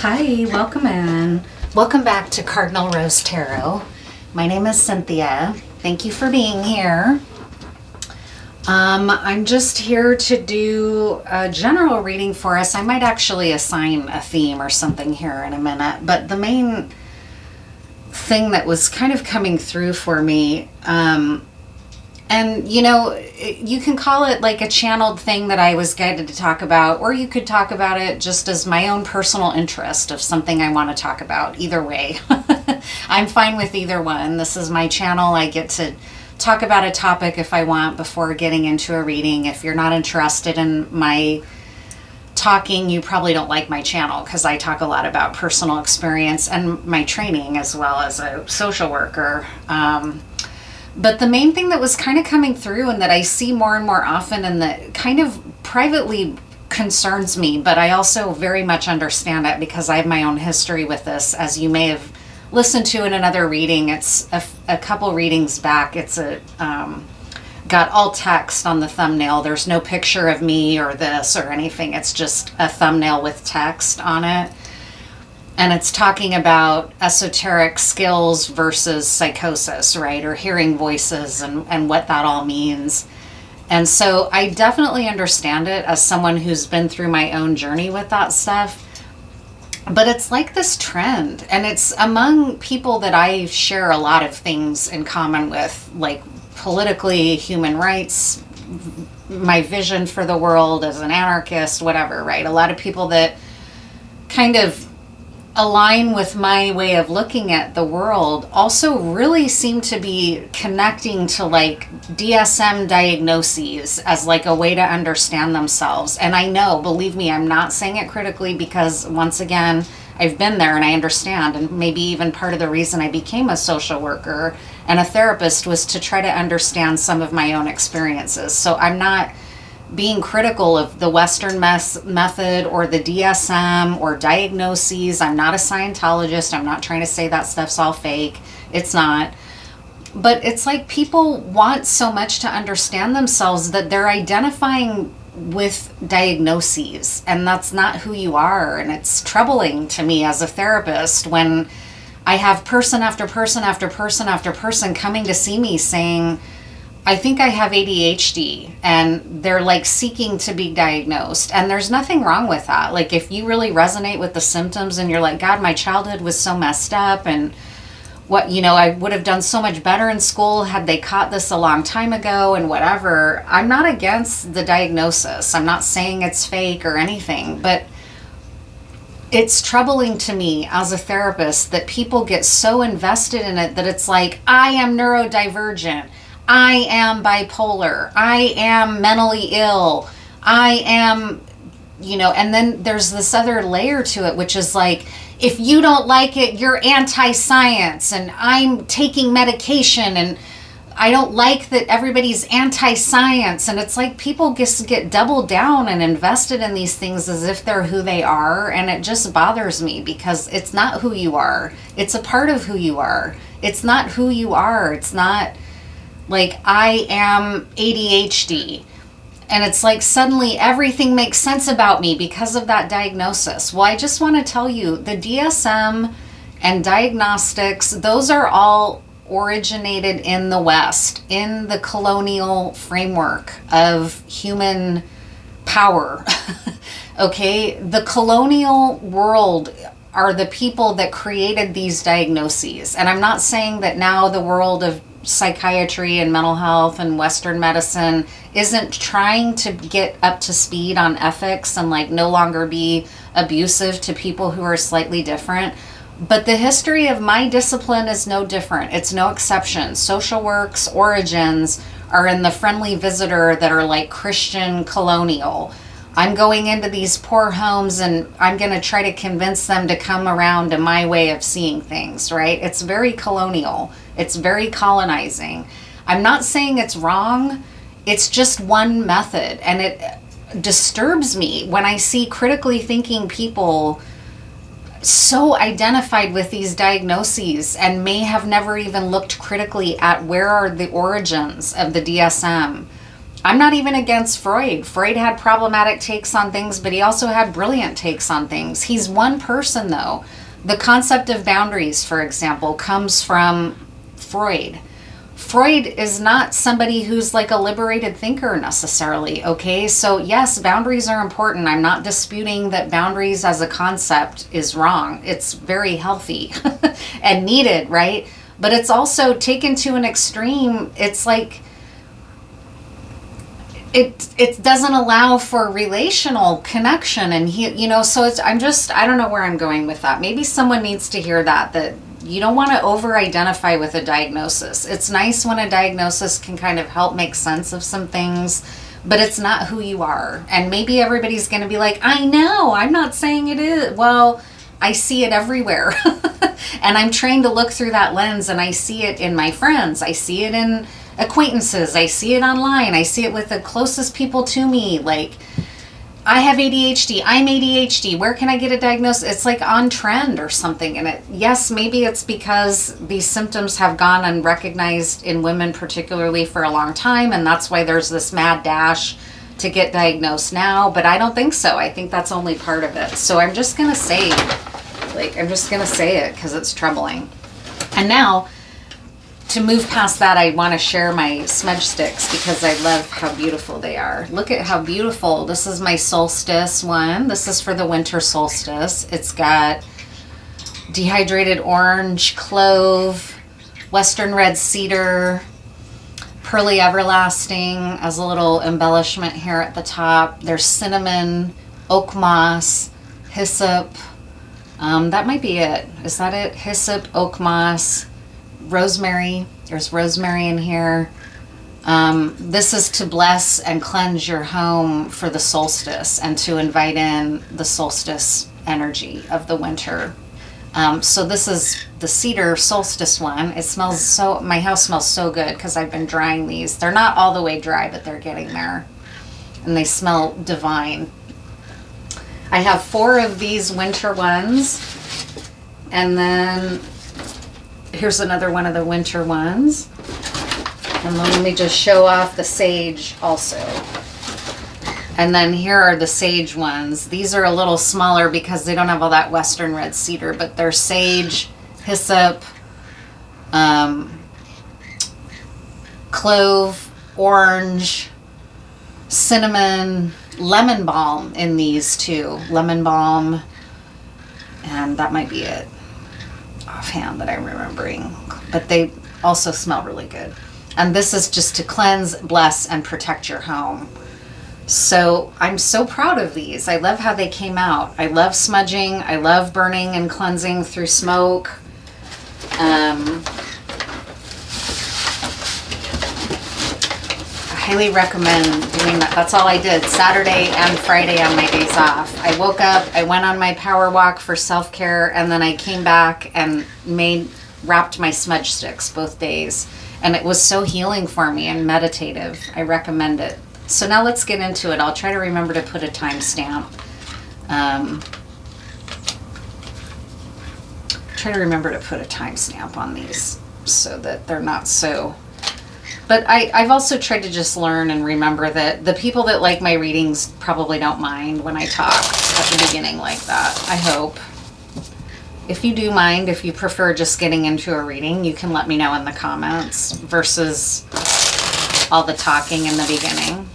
Hi, welcome in. Welcome back to Cardinal Rose Tarot. My name is Cynthia. Thank you for being here. I'm just here to do a general reading for us. I might actually assign a theme or something here in a minute, but the main thing that was kind of coming through for me, and you know, you can call it like a channeled thing that I was guided to talk about, or you could talk about it just as my own personal interest of something I want to talk about. Either way, I'm fine with either one. This is my channel. I get to talk about a topic if I want before getting into a reading. If you're not interested in my talking, you probably don't like my channel because I talk a lot about personal experience and my training as well as a social worker. But the main thing that was kind of coming through and that I see more and more often and that kind of privately concerns me, but I also very much understand it because I have my own history with this, as you may have listened to in another reading. It's a couple readings back. It's got all text on the thumbnail. There's no picture of me or this or anything. It's just a thumbnail with text on it. And it's talking about esoteric skills versus psychosis, right? Or hearing voices and what that all means. And so I definitely understand it as someone who's been through my own journey with that stuff. But it's like this trend, and it's among people that I share a lot of things in common with, like politically, human rights, my vision for the world as an anarchist, whatever, right? A lot of people that kind of align with my way of looking at the world also really seem to be connecting to like DSM diagnoses as like a way to understand themselves. And I know, believe me, I'm not saying it critically because once again, I've been there and I understand. And maybe even part of the reason I became a social worker and a therapist was to try to understand some of my own experiences. So I'm not being critical of the Western method or the DSM or diagnoses. I'm not a Scientologist. I'm not trying to say that stuff's all fake. It's not. But it's like people want so much to understand themselves that they're identifying with diagnoses, and that's not who you are. And it's troubling to me as a therapist when I have person after person after person after person coming to see me saying, I think I have ADHD, and they're like seeking to be diagnosed. And there's nothing wrong with that. Like if you really resonate with the symptoms and you're like, God, my childhood was so messed up and what, you know, I would have done so much better in school had they caught this a long time ago and whatever. I'm not against the diagnosis. I'm not saying it's fake or anything, but it's troubling to me as a therapist that people get so invested in it that it's like, I am neurodivergent. I am bipolar. I am mentally ill. I am, you know, and then there's this other layer to it, which is like, if you don't like it, you're anti-science and I'm taking medication and I don't like that everybody's anti-science. And it's like people just get doubled down and invested in these things as if they're who they are. And it just bothers me because it's not who you are. It's a part of who you are. It's not who you are. It's not like I am ADHD. And it's like suddenly everything makes sense about me because of that diagnosis. Well, I just want to tell you, the DSM and diagnostics, those are all originated in the West, in the colonial framework of human power. Okay? The colonial world are the people that created these diagnoses. And I'm not saying that now the world of psychiatry and mental health and Western medicine isn't trying to get up to speed on ethics and like no longer be abusive to people who are slightly different. But the history of my discipline is no different. It's no exception. Social work's origins are in the friendly visitor that are like Christian colonial. I'm going into these poor homes and I'm going to try to convince them to come around to my way of seeing things, right? It's very colonial. It's very colonizing. I'm not saying it's wrong. It's just one method. And it disturbs me when I see critically thinking people so identified with these diagnoses and may have never even looked critically at where are the origins of the DSM I'm not even against Freud. Freud had problematic takes on things, but he also had brilliant takes on things. He's one person, though. The concept of boundaries, for example, comes from Freud. Freud is not somebody who's like a liberated thinker necessarily, okay? So yes, boundaries are important. I'm not disputing that boundaries as a concept is wrong. It's very healthy and needed, right? But it's also taken to an extreme. It's like it doesn't allow for relational connection, and so it's, I don't know where I'm going with that. Maybe someone needs to hear that you don't want to over identify with a diagnosis. It's nice when a diagnosis can kind of help make sense of some things, but it's not who you are. And maybe everybody's going to be like, I know, I'm not saying it is. Well, I see it everywhere. And I'm trained to look through that lens, and I see it in my friends. I see it in acquaintances. I see it online. I see it with the closest people to me. Like, I have ADHD. I'm ADHD. Where can I get a diagnosis? It's like on trend or something. And yes, maybe it's because these symptoms have gone unrecognized in women particularly for a long time, and that's why there's this mad dash to get diagnosed now. But I don't think so. I think that's only part of it. So I'm just going to say, it because it's troubling. And now, to move past that, I want to share my smudge sticks because I love how beautiful they are. Look at how beautiful. This is my solstice one. This is for the winter solstice. It's got dehydrated orange, clove, western red cedar, pearly everlasting as a little embellishment here at the top. There's cinnamon, oak moss, hyssop. That might be it. Is that it? Hyssop, oak moss, rosemary. There's rosemary in here. This is to bless and cleanse your home for the solstice and to invite in the solstice energy of the winter. So this is the cedar solstice one. It smells so, my house smells so good because I've been drying these. They're not all the way dry, but they're getting there. And they smell divine. I have 4 of these winter ones. And then here's another one of the winter ones. And then let me just show off the sage also. And then here are the sage ones. These are a little smaller because they don't have all that western red cedar, but they're sage, hyssop, clove, orange, cinnamon, lemon balm in these too. Lemon balm, and that might be it offhand that I'm remembering. But they also smell really good. And this is just to cleanse, bless, and protect your home. So I'm so proud of these. I love how they came out. I love smudging. I love burning and cleansing through smoke. I highly recommend doing that. That's all I did Saturday and Friday on my days off. I woke up, I went on my power walk for self-care, and then I came back and wrapped my smudge sticks both days. And it was so healing for me and meditative. I recommend it. So now let's get into it. I'll try to remember to put a timestamp. Try to remember to put a timestamp on these so that they're not so... But I've also tried to just learn and remember that the people that like my readings probably don't mind when I talk at the beginning like that. I hope. If you do mind, if you prefer just getting into a reading, you can let me know in the comments versus all the talking in the beginning.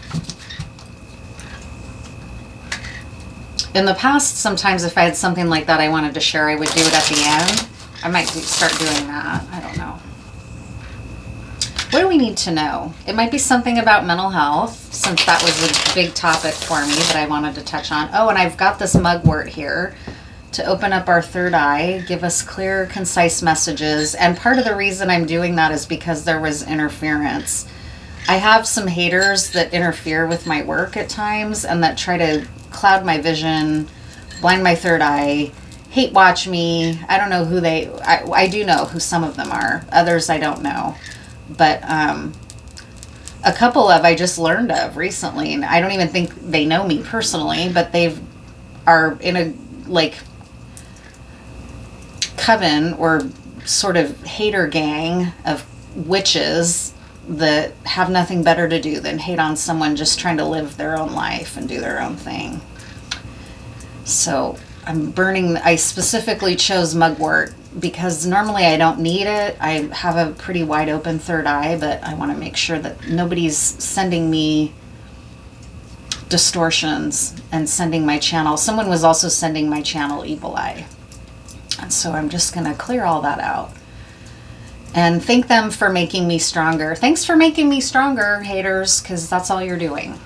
In the past, sometimes if I had something like that I wanted to share, I would do it at the end. I might start doing that. I don't know. What do we need to know? It might be something about mental health, since that was a big topic for me that I wanted to touch on. Oh, and I've got this mugwort here to open up our third eye, give us clear, concise messages. And part of the reason I'm doing that is because there was interference. I have some haters that interfere with my work at times and that try to cloud my vision, blind my third eye, hate watch me. I don't know who I do know who some of them are. Others I don't know. But a couple of I just learned of recently, and I don't even think they know me personally, but are in a like coven or sort of hater gang of witches that have nothing better to do than hate on someone just trying to live their own life and do their own thing. So I specifically chose mugwort because normally I don't need it. I have a pretty wide open third eye, but I want to make sure that nobody's sending me distortions and sending my channel. Someone was also sending my channel evil eye. And so I'm just going to clear all that out. And thank them for making me stronger. Thanks for making me stronger, haters, because that's all you're doing.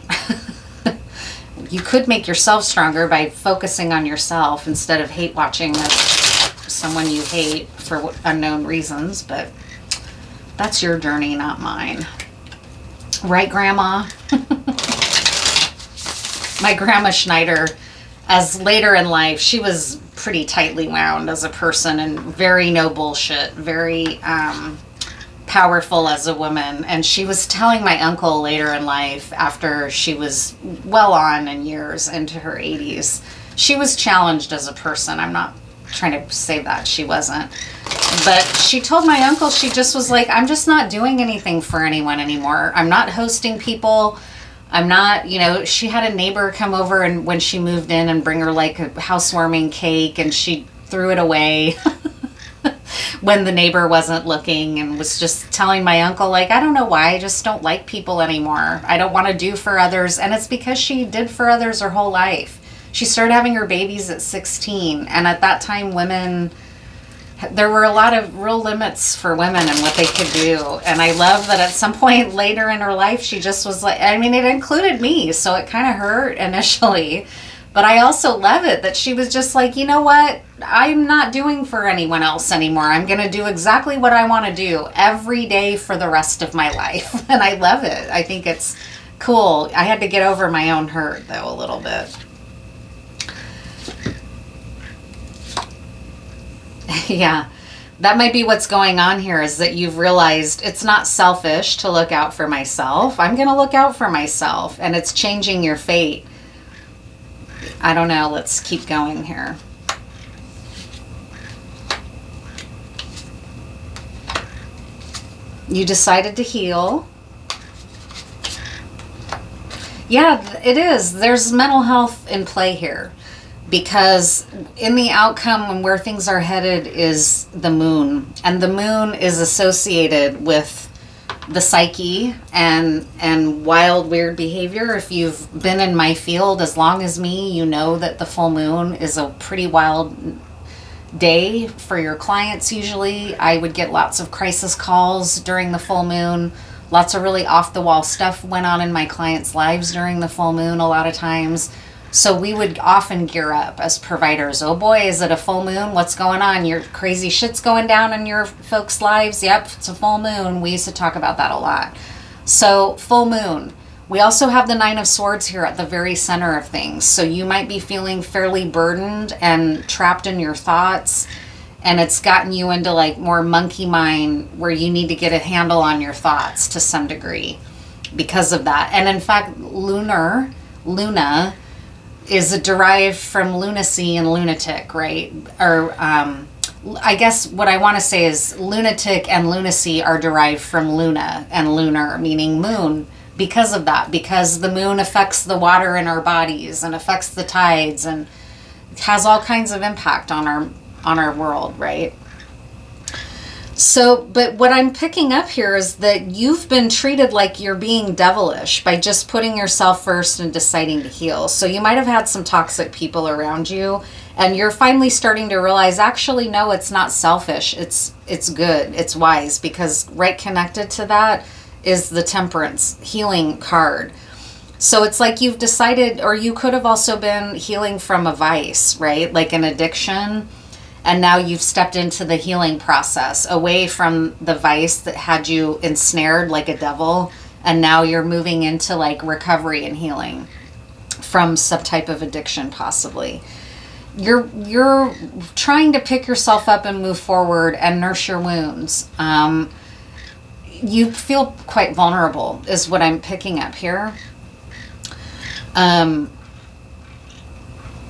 You could make yourself stronger by focusing on yourself instead of hate watching someone you hate for unknown reasons, but that's your journey, not mine. Right, Grandma? My Grandma Schneider, as later in life, she was pretty tightly wound as a person and very no bullshit, very powerful as a woman. And she was telling my uncle later in life, after she was well on in years into her 80s, she was challenged as a person. I'm not trying to say that she wasn't, but she told my uncle, she just was like, I'm just not doing anything for anyone anymore. I'm not hosting people. I'm not, she had a neighbor come over and when she moved in and bring her like a housewarming cake, and she threw it away when the neighbor wasn't looking, and was just telling my uncle, like, I don't know why, I just don't like people anymore. I don't want to do for others. And it's because she did for others her whole life. She started having her babies at 16. And at that time, there were a lot of real limits for women and what they could do. And I love that at some point later in her life, she just was like, I mean, it included me, so it kind of hurt initially. But I also love it that she was just like, you know what? I'm not doing for anyone else anymore. I'm going to do exactly what I want to do every day for the rest of my life. And I love it. I think it's cool. I had to get over my own hurt, though, a little bit. Yeah, that might be what's going on here, is that you've realized it's not selfish to look out for myself. I'm going to look out for myself, and it's changing your fate. I don't know. Let's keep going here. You decided to heal. Yeah, it is. There's mental health in play here. Because in the outcome and where things are headed is the moon. And the moon is associated with the psyche and wild, weird behavior. If you've been in my field as long as me, you know that the full moon is a pretty wild day for your clients usually. I would get lots of crisis calls during the full moon. Lots of really off-the-wall stuff went on in my clients' lives during the full moon a lot of times. So we would often gear up as providers. Oh boy, is it a full moon? What's going on? Your crazy shit's going down in your folks' lives? Yep, it's a full moon. We used to talk about that a lot. So full moon. We also have the Nine of Swords here at the very center of things. So you might be feeling fairly burdened and trapped in your thoughts. And it's gotten you into like more monkey mind where you need to get a handle on your thoughts to some degree because of that. And in fact, Luna, is derived from lunacy and lunatic, right? Or I guess what I want to say is lunatic and lunacy are derived from Luna and lunar, meaning moon, because of that. Because the moon affects the water in our bodies and affects the tides and has all kinds of impact on our world, right? So, but what I'm picking up here is that you've been treated like you're being devilish by just putting yourself first and deciding to heal. So you might have had some toxic people around you, and you're finally starting to realize, actually, no, it's not selfish. It's good. It's wise, because right connected to that is the Temperance healing card. So it's like you've decided, or you could have also been healing from a vice, right? Like an addiction. And now you've stepped into the healing process, away from the vice that had you ensnared like a devil. And now you're moving into like recovery and healing from some type of addiction, possibly. You're trying to pick yourself up and move forward and nurse your wounds. You feel quite vulnerable is what I'm picking up here.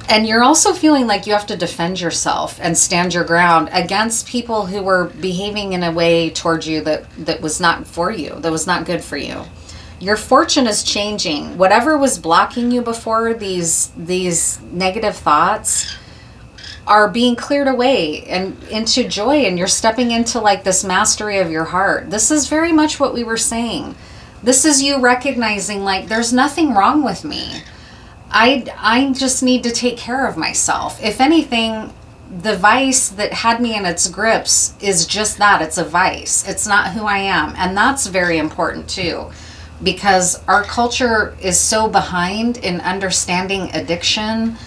And you're also feeling like you have to defend yourself and stand your ground against people who were behaving in a way towards you that was not for you, that was not good for you. Your fortune is changing. Whatever was blocking you before, these negative thoughts are being cleared away and into joy, and you're stepping into like this mastery of your heart. This is very much what we were saying. This is you recognizing like there's nothing wrong with me. I just need to take care of myself. If anything, the vice that had me in its grips is just that. It's a vice. It's not who I am. And that's very important too, because our culture is so behind in understanding addiction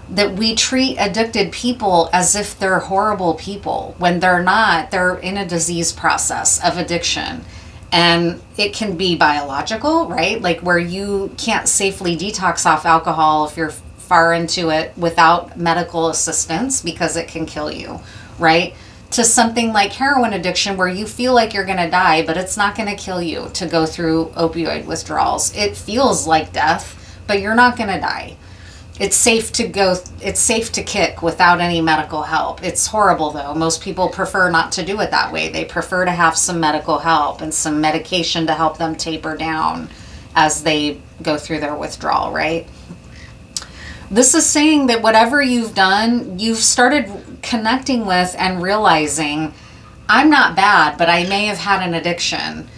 that we treat addicted people as if they're horrible people when they're not. They're in a disease process of addiction. And it can be biological, right? Like where you can't safely detox off alcohol if you're far into it without medical assistance because it can kill you, right? To something like heroin addiction where you feel like you're going to die, but it's not going to kill you to go through opioid withdrawals. It feels like death, but you're not going to die. It's safe to kick without any medical help. It's horrible though. Most people prefer not to do it that way. They prefer to have some medical help and some medication to help them taper down as they go through their withdrawal, right? This is saying that whatever you've done, you've started connecting with and realizing, I'm not bad, but I may have had an addiction.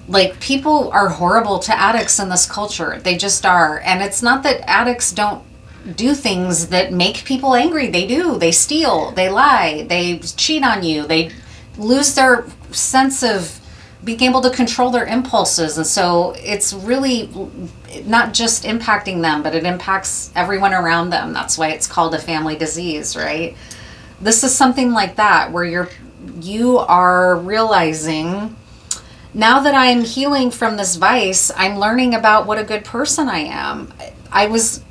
Like, people are horrible to addicts in this culture. They just are. And it's not that addicts don't do things that make people angry. They do. They steal, they lie, they cheat on you, they lose their sense of being able to control their impulses. And so it's really not just impacting them, but it impacts everyone around them. That's why it's called a family disease, right? This is something like that, where you are realizing, now that I'm healing from this vice, I'm learning about what a good person I am. I was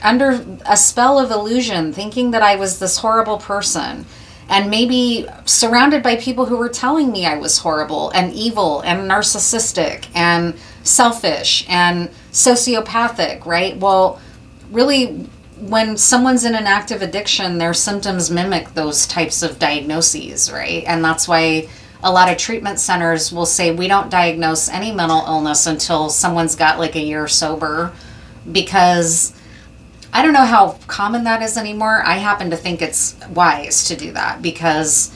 under a spell of illusion, thinking that I was this horrible person, and maybe surrounded by people who were telling me I was horrible and evil and narcissistic and selfish and sociopathic, right? Well, really, when someone's in an active addiction, their symptoms mimic those types of diagnoses, right? And that's why a lot of treatment centers will say we don't diagnose any mental illness until someone's got like a year sober, because I don't know how common that is anymore. I happen to think it's wise to do that, because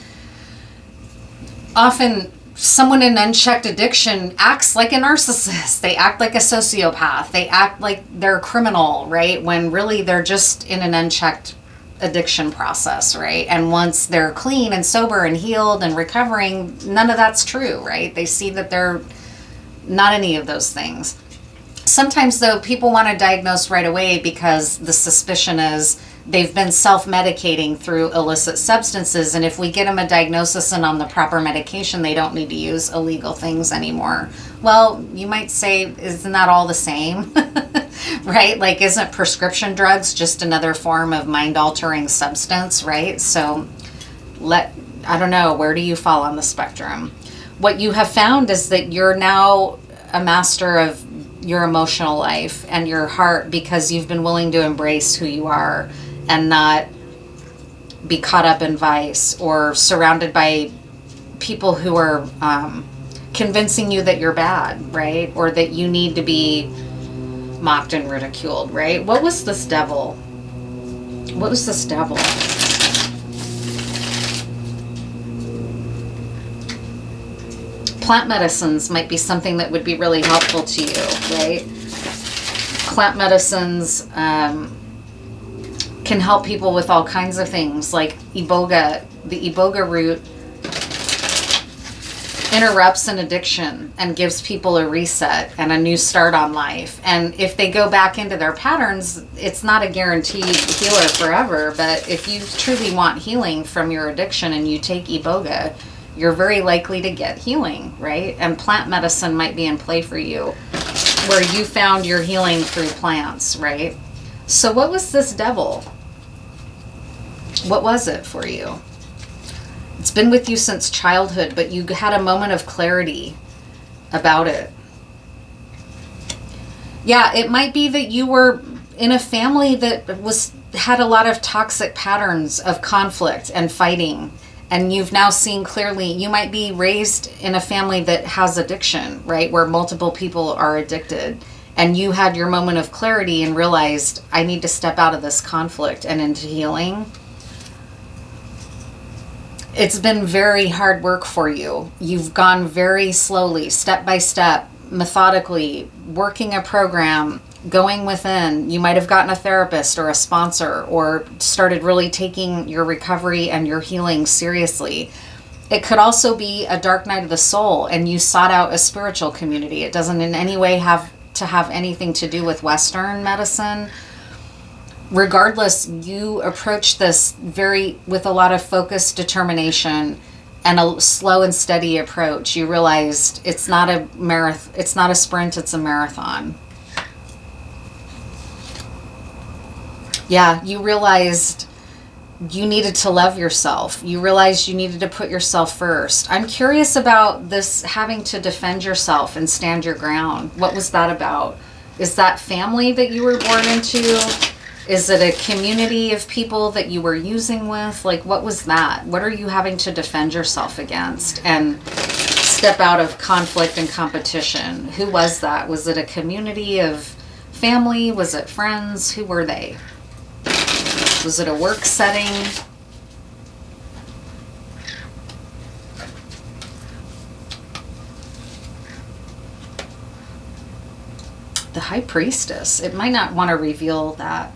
often someone in unchecked addiction acts like a narcissist. They act like a sociopath. They act like they're a criminal, right? When really they're just in an unchecked addiction process, right? And once they're clean and sober and healed and recovering, none of that's true, right? They see that they're not any of those things. Sometimes, though, people want to diagnose right away because the suspicion is they've been self-medicating through illicit substances, and if we get them a diagnosis and on the proper medication, they don't need to use illegal things anymore. Well, you might say, isn't that all the same? Right? Like, isn't prescription drugs just another form of mind-altering substance, right? So, I don't know, where do you fall on the spectrum? What you have found is that you're now a master of your emotional life and your heart, because you've been willing to embrace who you are and not be caught up in vice or surrounded by people who are convincing you that you're bad, right? Or that you need to be mocked and ridiculed, right? What was this devil? What was this devil? Plant medicines might be something that would be really helpful to you, right? Plant medicines can help people with all kinds of things, like iboga. The iboga root interrupts an addiction and gives people a reset and a new start on life. And if they go back into their patterns, it's not a guaranteed healer forever, but if you truly want healing from your addiction and you take iboga, you're very likely to get healing, right? And plant medicine might be in play for you, where you found your healing through plants, right? So what was this devil? What was it for you? It's been with you since childhood, but you had a moment of clarity about it. Yeah, it might be that you were in a family that had a lot of toxic patterns of conflict and fighting, and you've now seen clearly you might be raised in a family that has addiction, right, where multiple people are addicted, and you had your moment of clarity and realized, I need to step out of this conflict and into healing. It's been very hard work for you. You've gone very slowly, step by step, methodically, working a program, going within. You might have gotten a therapist or a sponsor, or started really taking your recovery and your healing seriously. It could also be a dark night of the soul, and you sought out a spiritual community. It doesn't in any way have to have anything to do with Western medicine. Regardless, you approach this with a lot of focus, determination, and a slow and steady approach. You realized it's not a marathon, it's not a sprint, it's a marathon. Yeah, you realized you needed to love yourself. You realized you needed to put yourself first. I'm curious about this having to defend yourself and stand your ground. What was that about? Is that family that you were born into? Is it a community of people that you were using with? Like, what was that? What are you having to defend yourself against and step out of conflict and competition? Who was that? Was it a community of family? Was it friends? Who were they? Was it a work setting? The High Priestess. It might not want to reveal that.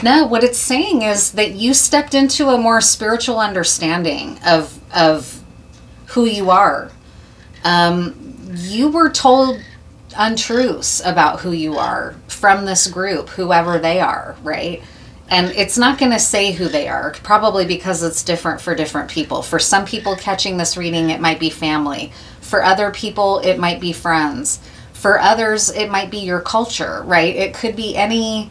No, what it's saying is that you stepped into a more spiritual understanding of who you are. You were told untruths about who you are from this group, whoever they are, right? And it's not going to say who they are, probably because it's different for different people. For some people catching this reading, it might be family. For other people, it might be friends. For others, it might be your culture, right? It could be any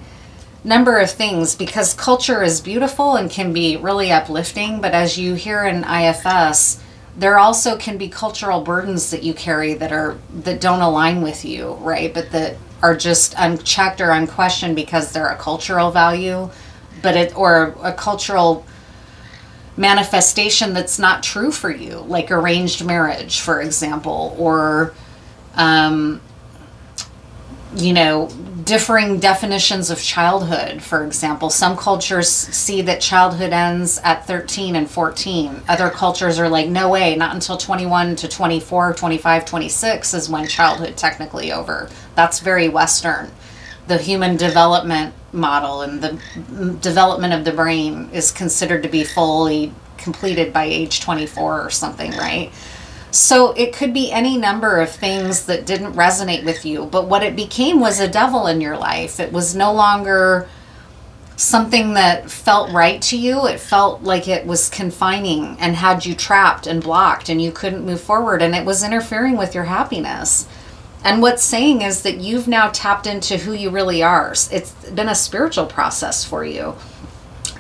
number of things, because culture is beautiful and can be really uplifting. But as you hear in IFS, there also can be cultural burdens that you carry that don't align with you, right? But that are just unchecked or unquestioned because they're a cultural value, or a cultural manifestation that's not true for you, like arranged marriage, for example, or differing definitions of childhood, for example. Some cultures see that childhood ends at 13 and 14. Other cultures are like, no way, not until 21 to 24, 25, 26 is when childhood technically over. That's very Western. The human development model and the development of the brain is considered to be fully completed by age 24 or something, right? So it could be any number of things that didn't resonate with you, but what it became was a devil in your life. It was no longer something that felt right to you. It felt like it was confining and had you trapped and blocked, and you couldn't move forward, and it was interfering with your happiness. And what's saying is that you've now tapped into who you really are. It's been a spiritual process for you.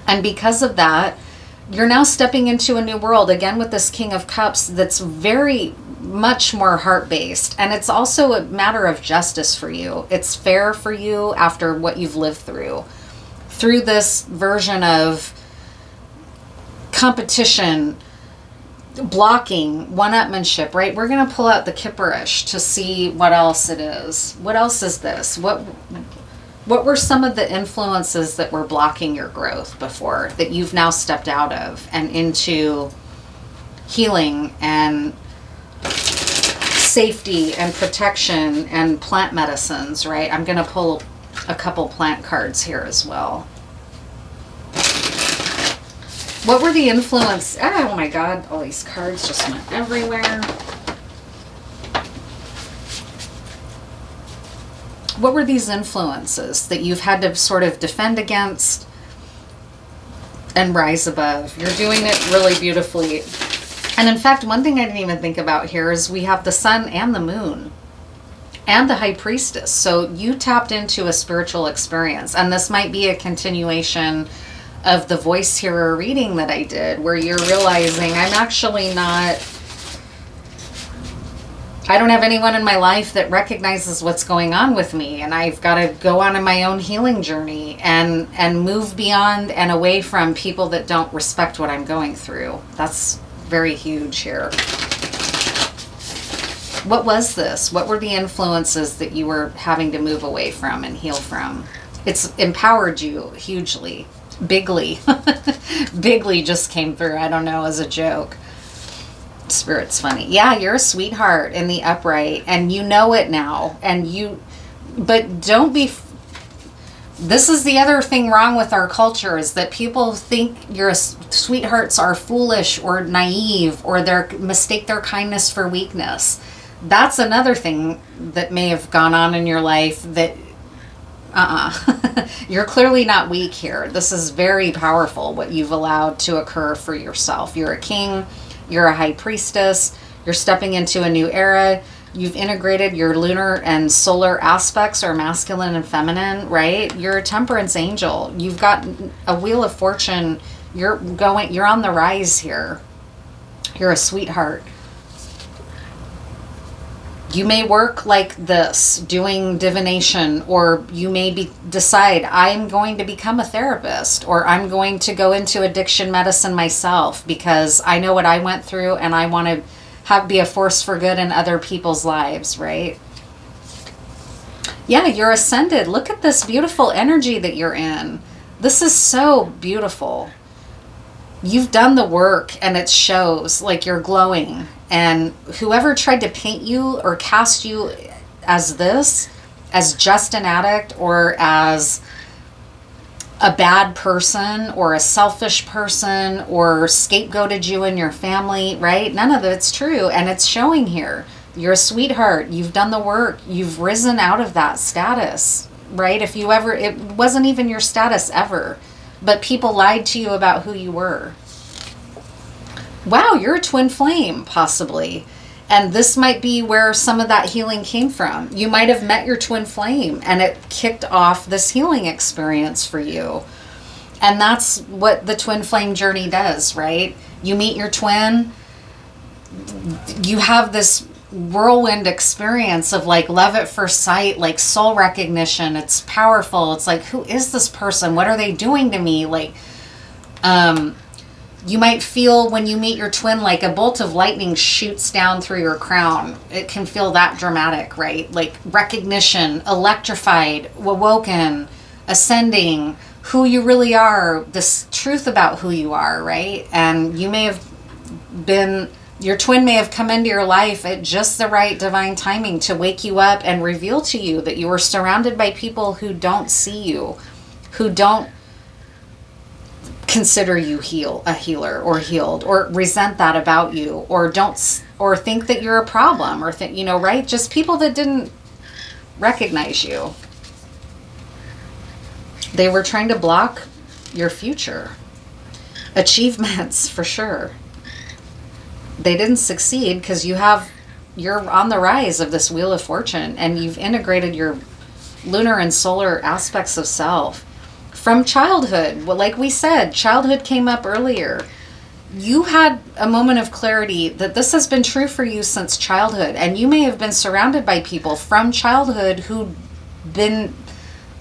And because of that, you're now stepping into a new world, again with this King of Cups, that's very much more heart-based. And it's also a matter of justice for you. It's fair for you after what you've lived through this version of competition, blocking, one-upmanship, right? We're going to pull out the Kipperish to see what else it is. What else is this? What were some of the influences that were blocking your growth before that you've now stepped out of and into healing and safety and protection and plant medicines, right? I'm going to pull a couple plant cards here as well. What were the influence? Oh my God, all these cards just went everywhere. What were these influences that you've had to sort of defend against and rise above? You're doing it really beautifully. And in fact, one thing I didn't even think about here is we have the sun and the moon and the High Priestess. So you tapped into a spiritual experience. And this might be a continuation of the voice hearer reading that I did, where you're realizing I'm actually not I don't have anyone in my life that recognizes what's going on with me, and I've got to go on in my own healing journey and move beyond and away from people that don't respect what I'm going through. That's very huge here. What was this? What were the influences that you were having to move away from and heal from? It's empowered you hugely. Bigly. Bigly just came through, I don't know, as a joke. Spirit's funny. Yeah, you're a sweetheart in the upright, and you know it now. But don't be. This is the other thing wrong with our culture, is that people think your sweethearts are foolish or naive, or they mistake their kindness for weakness. That's another thing that may have gone on in your life that. You're clearly not weak here. This is very powerful, what you've allowed to occur for yourself. You're a king. You're a high priestess. You're stepping into a new era. You've integrated your lunar and solar aspects, or masculine and feminine, right? You're a temperance angel. You've got a wheel of fortune. You're on the rise here. You're a sweetheart. You may work like this, doing divination, or you may decide, I'm going to become a therapist, or I'm going to go into addiction medicine myself because I know what I went through and I want to be a force for good in other people's lives, right? Yeah, you're ascended. Look at this beautiful energy that you're in. This is so beautiful. You've done the work and it shows, like you're glowing. And whoever tried to paint you or cast you as this, as just an addict, or as a bad person, or a selfish person, or scapegoated you and your family, right? None of it's true. And it's showing here. You're a sweetheart. You've done the work. You've risen out of that status, right? It wasn't even your status ever, but people lied to you about who you were. Wow, you're a twin flame, possibly. And this might be where some of that healing came from. You might have met your twin flame and it kicked off this healing experience for you. And that's what the twin flame journey does, right? You meet your twin, you have this whirlwind experience of like love at first sight, like soul recognition. It's powerful. It's like, who is this person? What are they doing to me? Like, you might feel when you meet your twin like a bolt of lightning shoots down through your crown. It can feel that dramatic, right? Like recognition, electrified, awoken, ascending, who you really are, this truth about who you are, right? And you may have your twin may have come into your life at just the right divine timing to wake you up and reveal to you that you are surrounded by people who don't see you, who don't consider you a healer or healed, or resent that about you, or think that you're a problem, or think, right? Just people that didn't recognize you. They were trying to block your future achievements, for sure. They didn't succeed because you're on the rise of this wheel of fortune, and you've integrated your lunar and solar aspects of self. From childhood, well, like we said, childhood came up earlier. You had a moment of clarity that this has been true for you since childhood. And you may have been surrounded by people from childhood who've been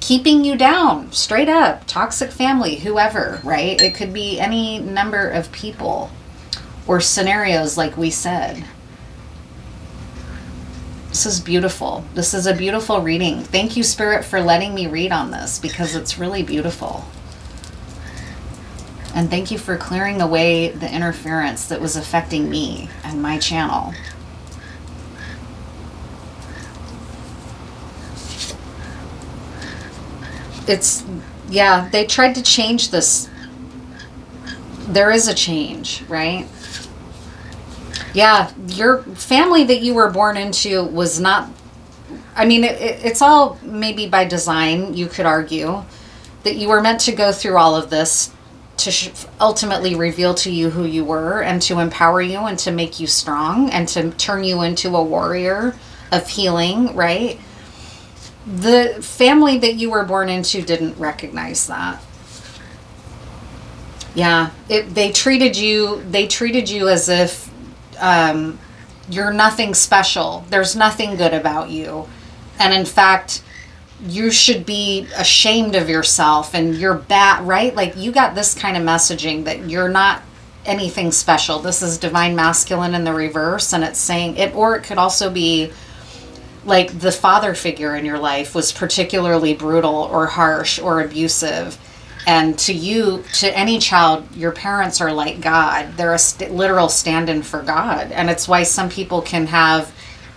keeping you down, straight up, toxic family, whoever, right? It could be any number of people or scenarios, like we said. This is beautiful. This is a beautiful reading. Thank you, Spirit, for letting me read on this, because it's really beautiful. And thank you for clearing away the interference that was affecting me and my channel. They tried to change this. There is a change, right? Yeah, your family that you were born into was not, it's all maybe by design, you could argue, that you were meant to go through all of this to ultimately reveal to you who you were, and to empower you, and to make you strong, and to turn you into a warrior of healing, right? The family that you were born into didn't recognize that. Yeah, they treated you as if you're nothing special. There's nothing good about you. And in fact, you should be ashamed of yourself and you're bad, right? Like you got this kind of messaging that you're not anything special. This is divine masculine in the reverse, and it's saying it, or it could also be like the father figure in your life was particularly brutal or harsh or abusive. And to you, to any child, your parents are like God. They're a literal stand-in for God. And it's why some people can have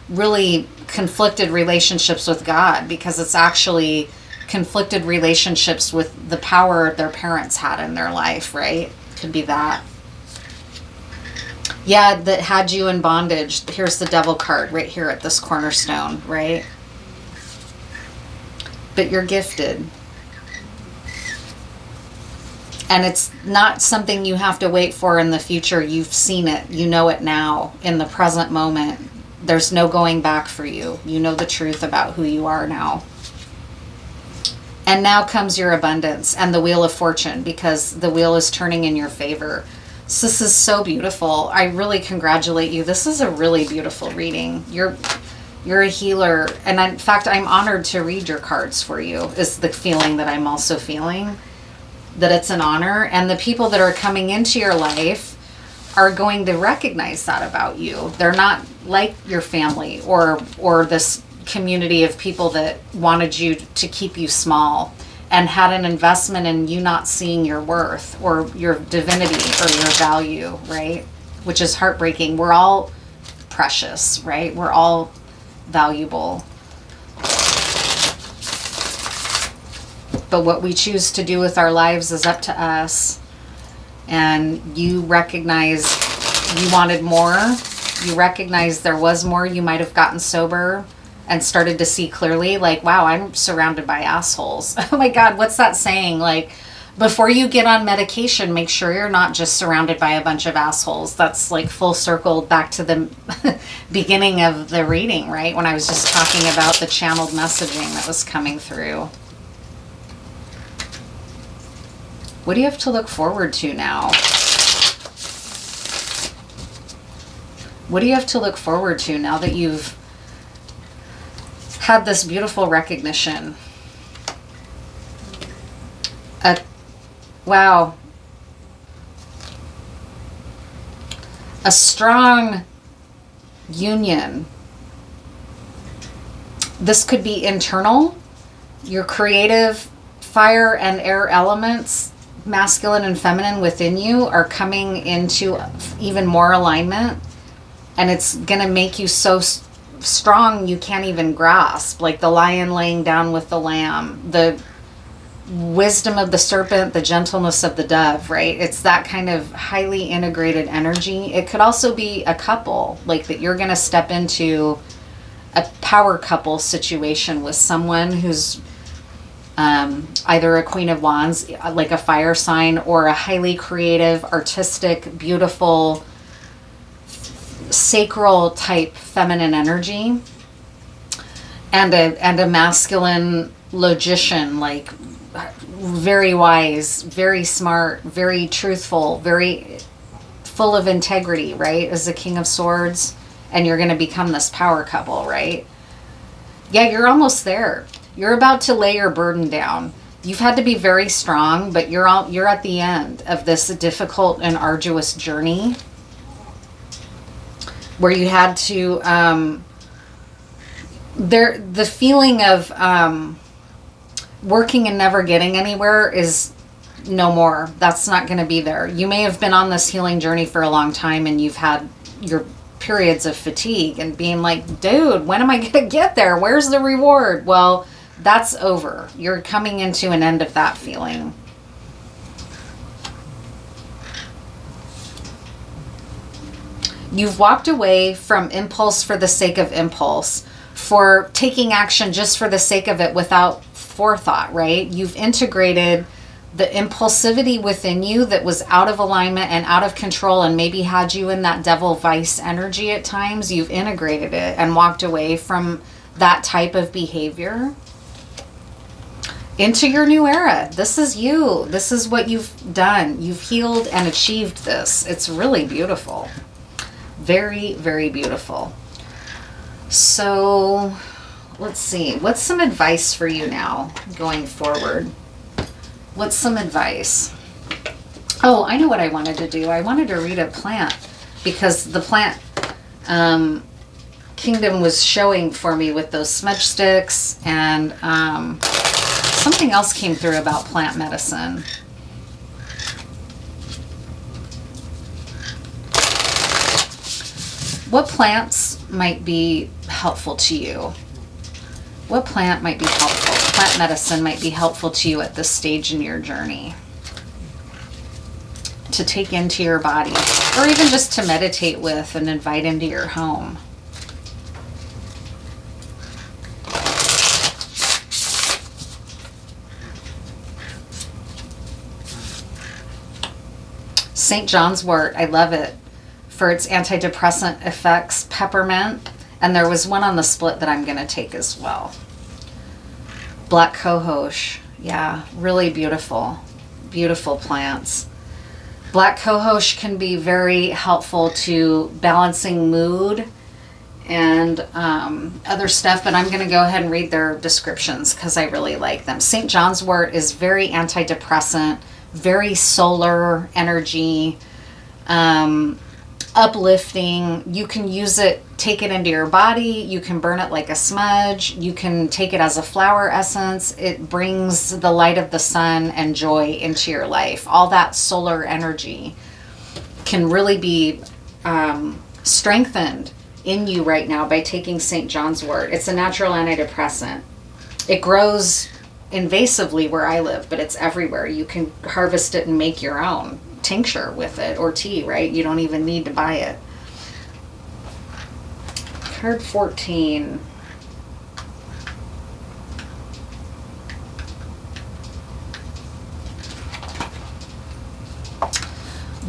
really conflicted relationships with God, because it's actually conflicted relationships with the power their parents had in their life, right? Could be that. Yeah, that had you in bondage. Here's the devil card right here at this cornerstone, right? But you're gifted. And it's not something you have to wait for in the future. You've seen it. You know it now in the present moment. There's no going back for you. You know the truth about who you are now. And now comes your abundance and the wheel of fortune, because the wheel is turning in your favor. So this is so beautiful. I really congratulate you. This is a really beautiful reading. You're a healer. And in fact, I'm honored to read your cards for you, is the feeling that I'm also feeling. That it's an honor, and the people that are coming into your life are going to recognize that about you. They're not like your family or this community of people that wanted you to keep you small and had an investment in you not seeing your worth or your divinity or your value, right? Which is heartbreaking. We're all precious, right? We're all valuable. But what we choose to do with our lives is up to us. And you recognize you wanted more. You recognize there was more. You might have gotten sober and started to see clearly, like, wow, I'm surrounded by assholes. Oh my God, what's that saying? Like, before you get on medication, make sure you're not just surrounded by a bunch of assholes. That's like full circle back to the beginning of the reading, right? When I was just talking about the channeled messaging that was coming through. What do you have to look forward to now? What do you have to look forward to now that you've had this beautiful recognition? Wow. A strong union. This could be internal. Your creative fire and air elements, masculine and feminine within you, are coming into even more alignment, and it's gonna make you so strong you can't even grasp, like the lion laying down with the lamb, the wisdom of the serpent, the gentleness of the dove, right? It's that kind of highly integrated energy. It could also be a couple, like that you're gonna step into a power couple situation with someone who's either a Queen of Wands, like a fire sign, or a highly creative, artistic, beautiful, sacral type feminine energy, and a masculine logician, like very wise, very smart, very truthful, very full of integrity, right? As the King of Swords, and you're going to become this power couple, right? Yeah, you're almost there. You're about to lay your burden down. You've had to be very strong, but you're at the end of this difficult and arduous journey where you had to the feeling of working and never getting anywhere is no more. That's not going to be there. You may have been on this healing journey for a long time, and you've had your periods of fatigue and being like, dude, when am I going to get there? Where's the reward? Well, that's over. You're coming into an end of that feeling. You've walked away from impulse for the sake of impulse, for taking action just for the sake of it without forethought, right? You've integrated the impulsivity within you that was out of alignment and out of control and maybe had you in that devil vice energy at times. You've integrated it and walked away from that type of behavior into your new era. This is you. This is what you've done. You've healed and achieved this. It's really beautiful. Very, very beautiful. So let's see. What's some advice for you now going forward? What's some advice? Oh, I know what I wanted to do. I wanted to read a plant because the plant kingdom was showing for me with those smudge sticks, and something else came through about plant medicine. What plants might be helpful to you? What plant might be helpful? Plant medicine might be helpful to you at this stage in your journey to take into your body, or even just to meditate with and invite into your home. St. John's wort, I love it for its antidepressant effects. Peppermint, and there was one on the split that I'm going to take as well. Black cohosh, yeah, really beautiful, beautiful plants. Black cohosh can be very helpful to balancing mood and other stuff, but I'm going to go ahead and read their descriptions because I really like them. St. John's wort is very antidepressant, very solar energy, uplifting. You can use it, take it into your body. You can burn it like a smudge. You can take it as a flower essence. It brings the light of the sun and joy into your life. All that solar energy can really be strengthened in you right now by taking St. John's wort. It's a natural antidepressant. It grows invasively where I live, but it's everywhere. You can harvest it and make your own tincture with it, or tea, right? You don't even need to buy it. Card 14.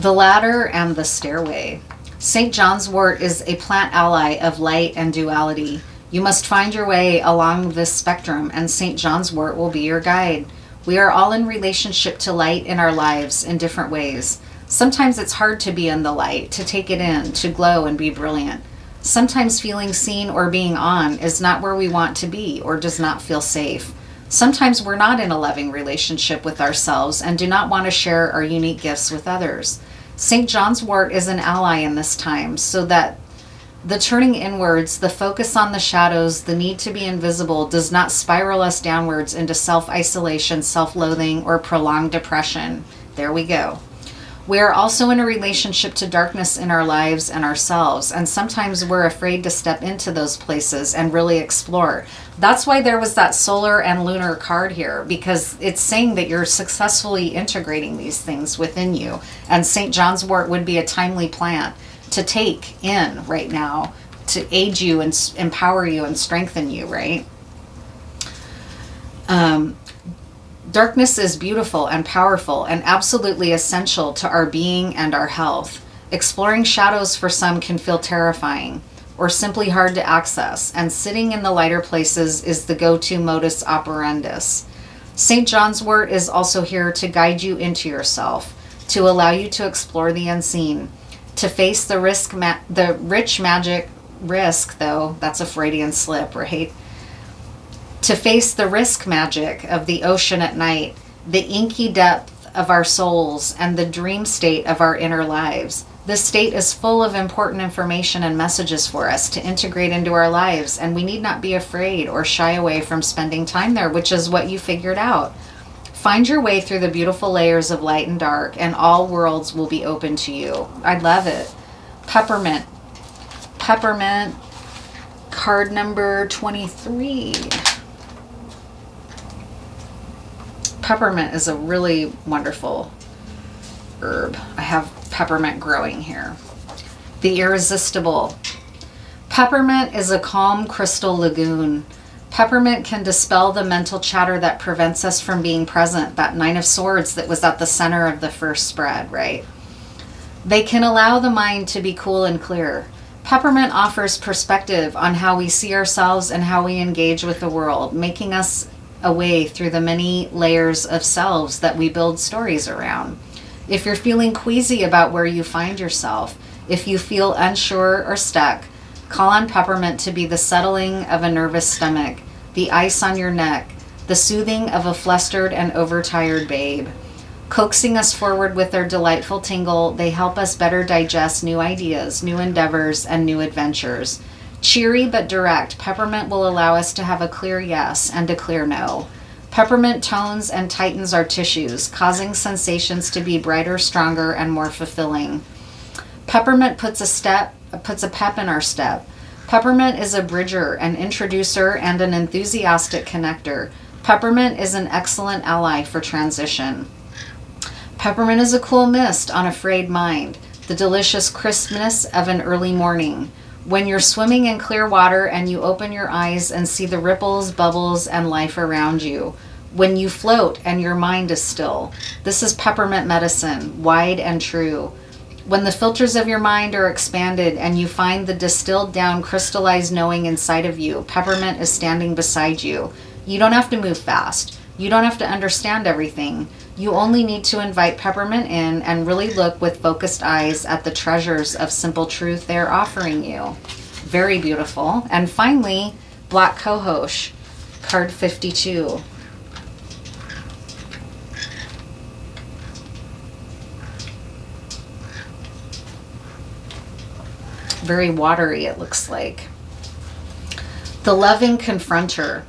The Ladder and the Stairway. St. John's wort is a plant ally of light and duality. You must find your way along this spectrum, and St. John's wort will be your guide. We are all in relationship to light in our lives in different ways. Sometimes it's hard to be in the light, to take it in, to glow and be brilliant. Sometimes feeling seen or being on is not where we want to be or does not feel safe. Sometimes we're not in a loving relationship with ourselves and do not want to share our unique gifts with others. St. John's wort is an ally in this time, so that the turning inwards, the focus on the shadows, the need to be invisible does not spiral us downwards into self-isolation, self-loathing, or prolonged depression. There we go. We are also in a relationship to darkness in our lives and ourselves, and sometimes we're afraid to step into those places and really explore. That's why there was that solar and lunar card here, because it's saying that you're successfully integrating these things within you, and St. John's wort would be a timely plant to take in right now to aid you and empower you and strengthen you, right? Darkness is beautiful and powerful and absolutely essential to our being and our health. Exploring shadows for some can feel terrifying or simply hard to access, and sitting in the lighter places is the go-to modus operandus. St. John's wort is also here to guide you into yourself, to allow you to explore the unseen, to face the rich magic risk, though, that's a Freudian slip, right? To face the risk magic of the ocean at night, the inky depth of our souls, and the dream state of our inner lives. This state is full of important information and messages for us to integrate into our lives, and we need not be afraid or shy away from spending time there, which is what you figured out. Find your way through the beautiful layers of light and dark, and all worlds will be open to you. I love it. Peppermint. Peppermint, card number 23. Peppermint is a really wonderful herb. I have peppermint growing here. The Irresistible. Peppermint is a calm crystal lagoon. Peppermint can dispel the mental chatter that prevents us from being present. That Nine of Swords that was at the center of the first spread, right? They can allow the mind to be cool and clear. Peppermint offers perspective on how we see ourselves and how we engage with the world, making us a way through the many layers of selves that we build stories around. If you're feeling queasy about where you find yourself, If you feel unsure or stuck, call on peppermint to be the settling of a nervous stomach, the ice on your neck, the soothing of a flustered and overtired babe. Coaxing us forward with their delightful tingle, they help us better digest new ideas, new endeavors, and new adventures. Cheery but direct, peppermint will allow us to have a clear yes and a clear no. Peppermint tones and tightens our tissues, causing sensations to be brighter, stronger, and more fulfilling. Peppermint puts a pep in our step. Peppermint is a bridger, an introducer, and an enthusiastic connector. Peppermint is an excellent ally for transition. Peppermint is a cool mist on a frayed mind, the delicious crispness of an early morning. When you're swimming in clear water and you open your eyes and see the ripples, bubbles, and life around you. When you float and your mind is still. This is peppermint medicine, wide and true. When the filters of your mind are expanded and you find the distilled down, crystallized knowing inside of you, peppermint is standing beside you. You don't have to move fast. You don't have to understand everything. You only need to invite peppermint in and really look with focused eyes at the treasures of simple truth they're offering you. Very beautiful. And finally, Black Cohosh, card 52. Very watery, it looks like. The Loving Confronter.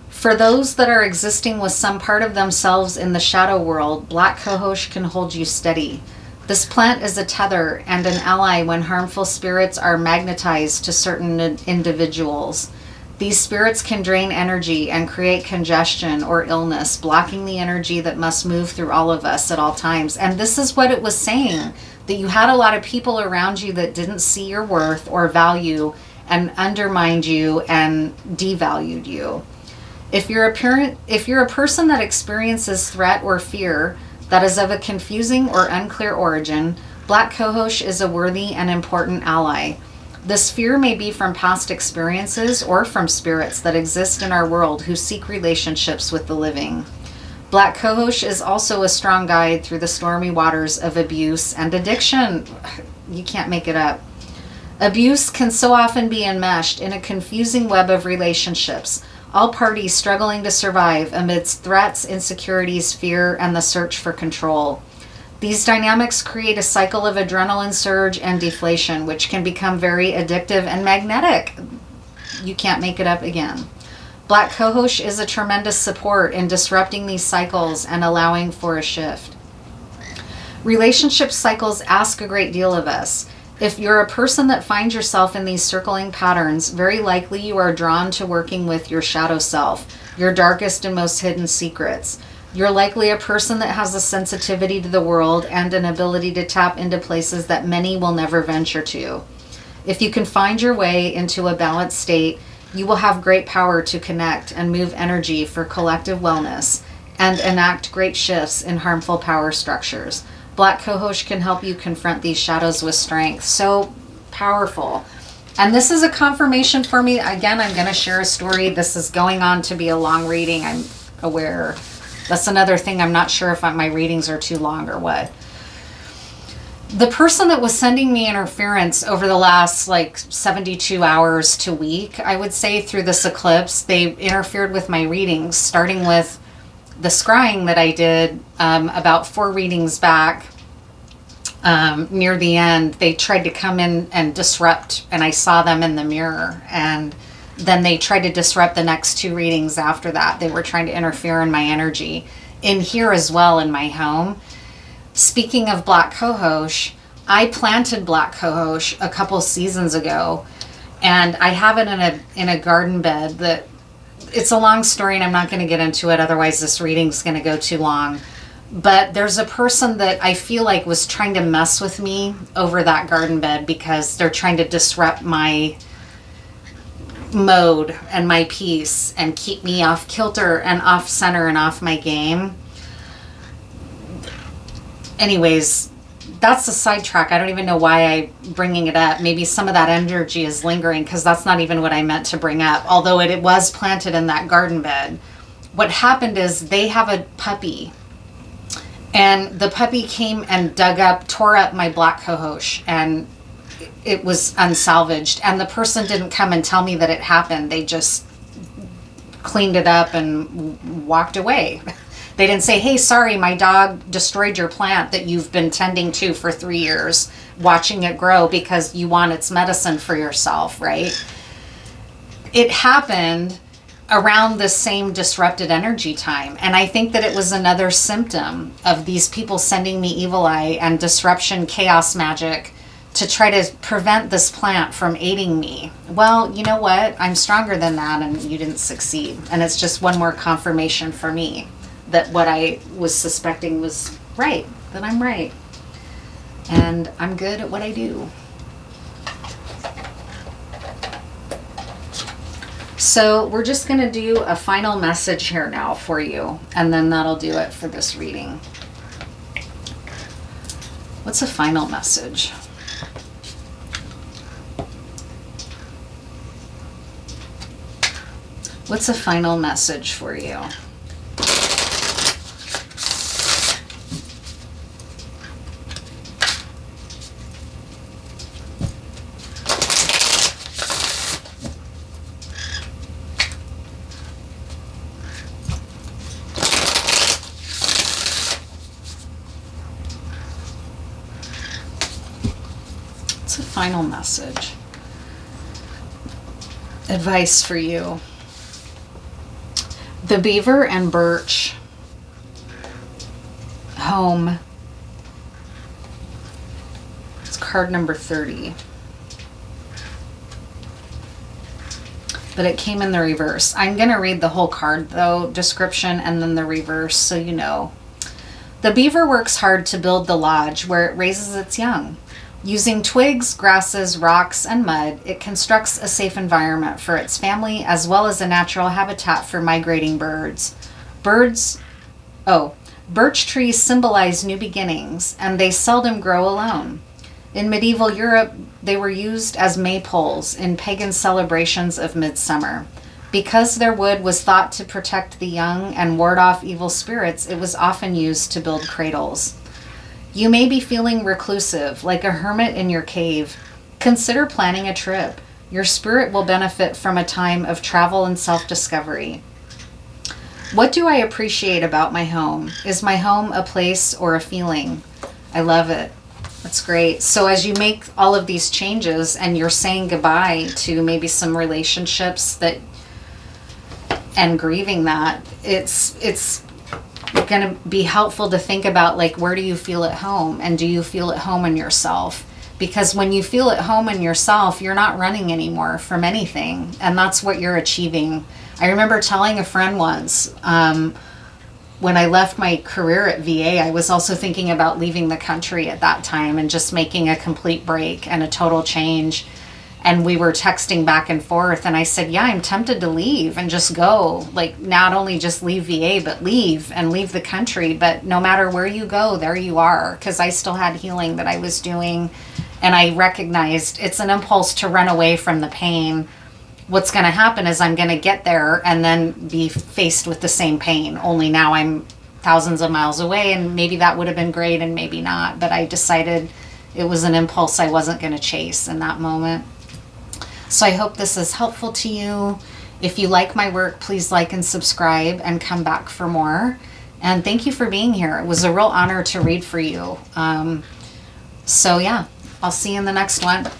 For those that are existing with some part of themselves in the shadow world, Black Cohosh can hold you steady. This plant is a tether and an ally when harmful spirits are magnetized to certain individuals. These spirits can drain energy and create congestion or illness, blocking the energy that must move through all of us at all times. And this is what it was saying, that you had a lot of people around you that didn't see your worth or value and undermined you and devalued you. If you're a person that experiences threat or fear that is of a confusing or unclear origin, Black Cohosh is a worthy and important ally. This fear may be from past experiences or from spirits that exist in our world who seek relationships with the living. Black Cohosh is also a strong guide through the stormy waters of abuse and addiction. You can't make it up. Abuse can so often be enmeshed in a confusing web of relationships, all parties struggling to survive amidst threats, insecurities, fear, and the search for control. These dynamics create a cycle of adrenaline surge and deflation, which can become very addictive and magnetic. You can't make it up again. Black Cohosh is a tremendous support in disrupting these cycles and allowing for a shift. Relationship cycles ask a great deal of us. If you're a person that finds yourself in these circling patterns, very likely you are drawn to working with your shadow self, your darkest and most hidden secrets. You're likely a person that has a sensitivity to the world and an ability to tap into places that many will never venture to. If you can find your way into a balanced state, you will have great power to connect and move energy for collective wellness and enact great shifts in harmful power structures. Black Cohosh can help you confront these shadows with strength. So powerful. And this is a confirmation for me. Again, I'm going to share a story. This is going on to be a long reading. I'm aware. That's another thing. I'm not sure if my readings are too long or what. The person that was sending me interference over the last 72 hours to week, I would say through this eclipse, they interfered with my readings, starting with the scrying that I did about 4 readings back. Near the end, they tried to come in and disrupt, and I saw them in the mirror. And then they tried to disrupt the next 2 readings after that. They were trying to interfere in my energy in here as well in my home. Speaking of Black Cohosh, I planted Black Cohosh a couple seasons ago, and I have it in a garden bed that, it's a long story and I'm not going to get into it, otherwise this reading's going to go too long. But there's a person that I feel like was trying to mess with me over that garden bed because they're trying to disrupt my mode and my peace and keep me off kilter and off center and off my game. Anyways, that's a sidetrack. I don't even know why I'm bringing it up. Maybe some of that energy is lingering because that's not even what I meant to bring up, although it was planted in that garden bed. What happened is they have a puppy, and the puppy came and tore up my Black Cohosh and it was unsalvaged. And the person didn't come and tell me that it happened. They just cleaned it up and walked away. They didn't say, hey, sorry, my dog destroyed your plant that you've been tending to for 3 years, watching it grow because you want its medicine for yourself, right? It happened around the same disrupted energy time. And I think that it was another symptom of these people sending me evil eye and disruption, chaos magic to try to prevent this plant from aiding me. Well, you know what? I'm stronger than that, and you didn't succeed. And it's just one more confirmation for me that what I was suspecting was right, that I'm right. And I'm good at what I do. So we're just going to do a final message here now for you, and then that'll do it for this reading. What's a final message? What's a final message for you? What's a final message? Advice for you. The beaver and birch. Home. It's card number 30. But it came in the reverse. I'm going to read the whole card, though, description, and then the reverse, so you know. The beaver works hard to build the lodge where it raises its young. Using twigs, grasses, rocks, and mud, it constructs a safe environment for its family as well as a natural habitat for migrating birds. Birch trees symbolize new beginnings, and they seldom grow alone. In medieval Europe, they were used as maypoles in pagan celebrations of midsummer. Because their wood was thought to protect the young and ward off evil spirits, it was often used to build cradles. You may be feeling reclusive, like a hermit in your cave. Consider planning a trip. Your spirit will benefit from a time of travel and self-discovery. What do I appreciate about my home? Is my home a place or a feeling? I love it. That's great. So as you make all of these changes and you're saying goodbye to maybe some relationships that and grieving that, it's going to be helpful to think about, like, where do you feel at home, and do you feel at home in yourself? Because when you feel at home in yourself, you're not running anymore from anything, and that's what you're achieving. I remember telling a friend once, when I left my career at VA, I was also thinking about leaving the country at that time and just making a complete break and a total change. And we were texting back and forth, and I said, yeah, I'm tempted to leave and just go. Like, not only just leave VA, but leave the country. But no matter where you go, there you are. Because I still had healing that I was doing. And I recognized it's an impulse to run away from the pain. What's going to happen is I'm going to get there and then be faced with the same pain. Only now I'm thousands of miles away, and maybe that would have been great and maybe not. But I decided it was an impulse I wasn't going to chase in that moment. So I hope this is helpful to you. If you like my work, please like and subscribe and come back for more. And thank you for being here. It was a real honor to read for you. So yeah, I'll see you in the next one.